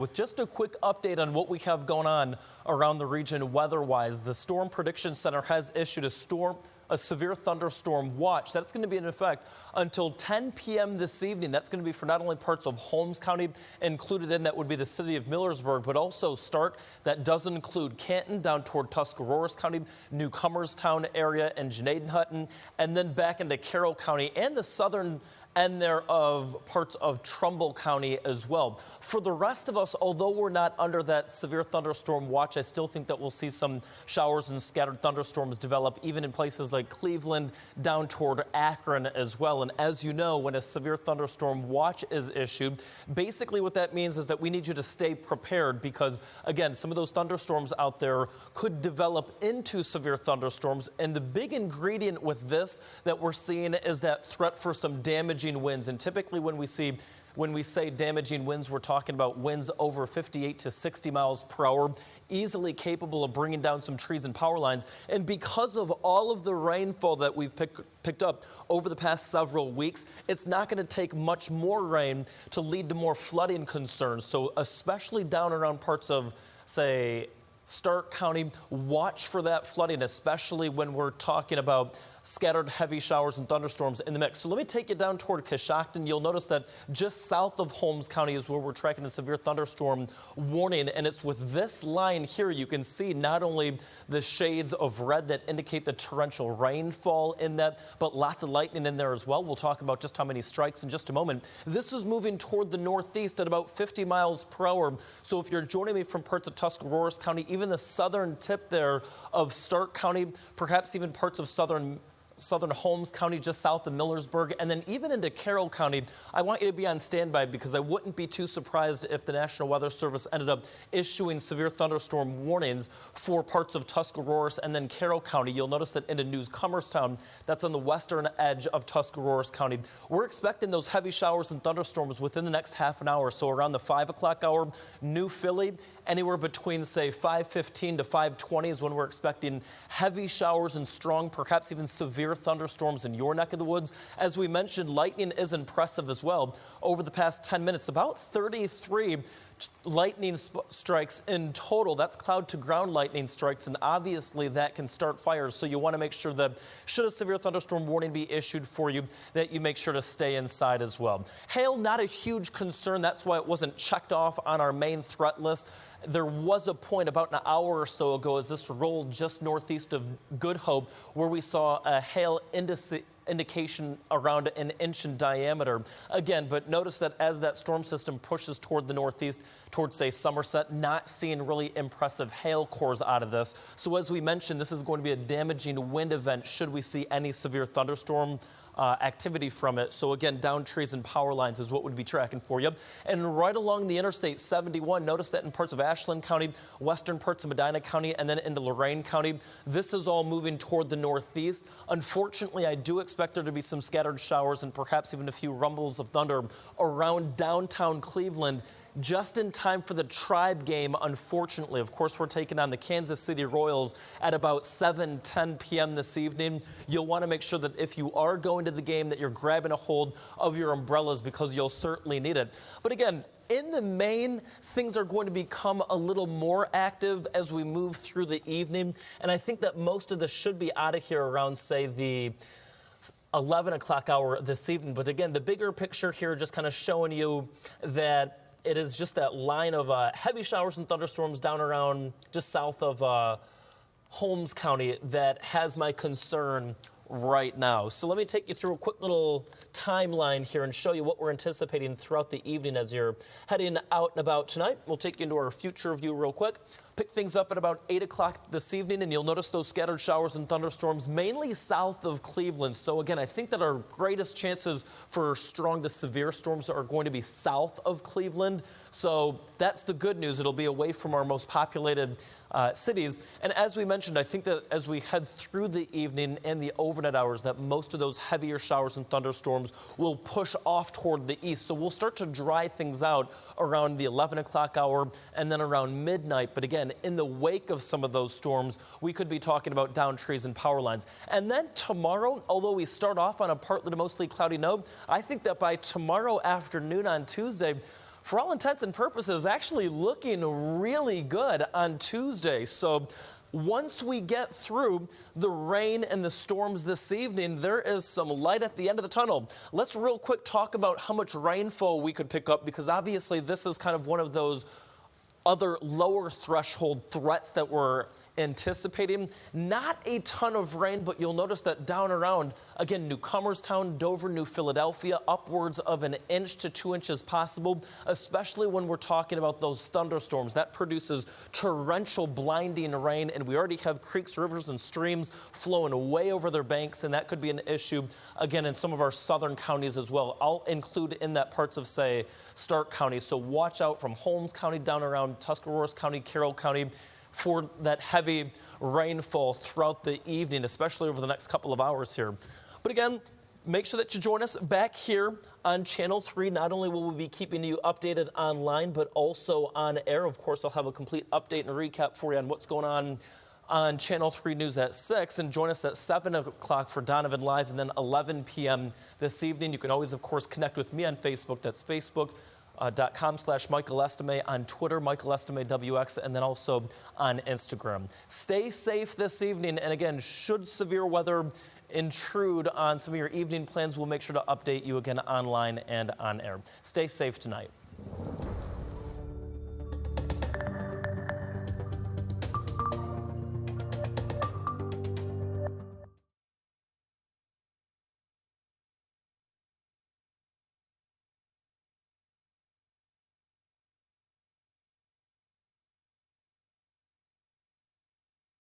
With just a quick update on what we have going on around the region weather-wise, the Storm Prediction Center has issued a severe thunderstorm watch. That's going to be in effect until 10 p.m. this evening. That's going to be for not only parts of Holmes County, included in that would be the city of Millersburg, but also Stark. That does include Canton down toward Tuscarawas County, Newcomerstown area, and Janadenhutton, and then back into Carroll County and the southern and there of parts of Trumbull County as well. For the rest of us, although we're not under that severe thunderstorm watch, I still think that we'll see some showers and scattered thunderstorms develop even in places like Cleveland down toward Akron as well. And as you know, when a severe thunderstorm watch is issued, basically what that means is that we need you to stay prepared because, again, some of those thunderstorms out there could develop into severe thunderstorms. And the big ingredient with this that we're seeing is that threat for some damaging winds. And typically when we say damaging winds, we're talking about winds over 58 to 60 miles per hour, easily capable of bringing down some trees and power lines. And because of all of the rainfall that we've picked up over the past several weeks, it's not going to take much more rain to lead to more flooding concerns. So especially down around parts of, say, Stark County, watch for that flooding, especially when we're talking about scattered heavy showers and thunderstorms in the mix. So let me take you down toward Coshocton. You'll notice that just south of Holmes County is where we're tracking a severe thunderstorm warning, and it's with this line here you can see not only the shades of red that indicate the torrential rainfall in that, but lots of lightning in there as well. We'll talk about just how many strikes in just a moment. This is moving toward the northeast at about 50 miles per hour. So if you're joining me from parts of Tuscarawas County, even the southern tip there of Stark County, perhaps even parts of southern Holmes County, just south of Millersburg, and then even into Carroll County, I want you to be on standby because I wouldn't be too surprised if the National Weather Service ended up issuing severe thunderstorm warnings for parts of Tuscarawas and then Carroll County. You'll notice that into Newcomerstown, that's on the western edge of Tuscarawas County. We're expecting those heavy showers and thunderstorms within the next half an hour. So around the 5 o'clock hour, New Philly, anywhere between, say, 5:15 to 5:20 is when we're expecting heavy showers and strong, perhaps even severe thunderstorms in your neck of the woods. As we mentioned, lightning is impressive as well. Over the past 10 minutes, about 33 lightning strikes in total. That's cloud to ground lightning strikes, and obviously that can start fires. So you want to make sure that should a severe thunderstorm warning be issued for you, that you make sure to stay inside as well. Hail, not a huge concern. That's why it wasn't checked off on our main threat list. There was a point about an hour or so ago as this rolled just northeast of Good Hope where we saw a hail indication around an inch in diameter. Again, but notice that as that storm system pushes toward the northeast, towards, say, Somerset, not seeing really impressive hail cores out of this. So as we mentioned, this is going to be a damaging wind event should we see any severe thunderstorm activity from it. So again, down trees and power lines is what we'd be tracking for you. And right along the Interstate 71, notice that in parts of Ashland County, western parts of Medina County, and then into Lorain County, this is all moving toward the northeast. Unfortunately, I do expect there to be some scattered showers and perhaps even a few rumbles of thunder around downtown Cleveland, just in time for the Tribe game, unfortunately. Of course, we're taking on the Kansas City Royals at about 7:10 p.m. this evening. You'll want to make sure that if you are going to the game that you're grabbing a hold of your umbrellas because you'll certainly need it. But again, in the main, things are going to become a little more active as we move through the evening. And I think that most of this should be out of here around, say, the 11 o'clock hour this evening. But again, the bigger picture here just kind of showing you that it is just that line of heavy showers and thunderstorms down around just south of Holmes County that has my concern right now. So let me take you through a quick little timeline here and show you what we're anticipating throughout the evening as you're heading out and about tonight. We'll take you into our future view real quick. Pick things up at about 8 o'clock this evening, and you'll notice those scattered showers and thunderstorms mainly south of Cleveland. So again, I think that our greatest chances for strong to severe storms are going to be south of Cleveland. So that's the good news. It'll be away from our most populated cities. And as we mentioned, I think that as we head through the evening and the overnight hours, that most of those heavier showers and thunderstorms will push off toward the east. So we'll start to dry things out around the 11 o'clock hour and then around midnight. But again, in the wake of some of those storms, we could be talking about down trees and power lines. And then tomorrow, although we start off on a partly to mostly cloudy note, I think that by tomorrow afternoon on Tuesday, for all intents and purposes, actually looking really good on Tuesday. So once we get through the rain and the storms this evening, there is some light at the end of the tunnel. Let's real quick talk about how much rainfall we could pick up, because obviously this is kind of one of those other lower threshold threats that we're anticipating. Not a ton of rain, but you'll notice that down around, again, New Comerstown, Dover, New Philadelphia, upwards of 1 inch to 2 inches possible, especially when we're talking about those thunderstorms. That produces torrential, blinding rain, and we already have creeks, rivers, and streams flowing way over their banks, and that could be an issue, again, in some of our southern counties as well. I'll include in that parts of, say, Stark County, so watch out from Holmes County down around Tuscarawas County, Carroll County, for that heavy rainfall throughout the evening, especially over the next couple of hours here. But again, make sure that you join us back here on Channel 3. Not only will we be keeping you updated online, but also on air. Of course, I'll have a complete update and recap for you on what's going on Channel 3 News at 6. And join us at 7 o'clock for Donovan Live, and then 11 p.m. this evening. You can always, of course, connect with me on Facebook. That's Facebook.com/Michael Estime, on Twitter, Michael Estime WX, and then also on Instagram. Stay safe this evening, and again, should severe weather intrude on some of your evening plans, we'll make sure to update you again online and on air. Stay safe tonight.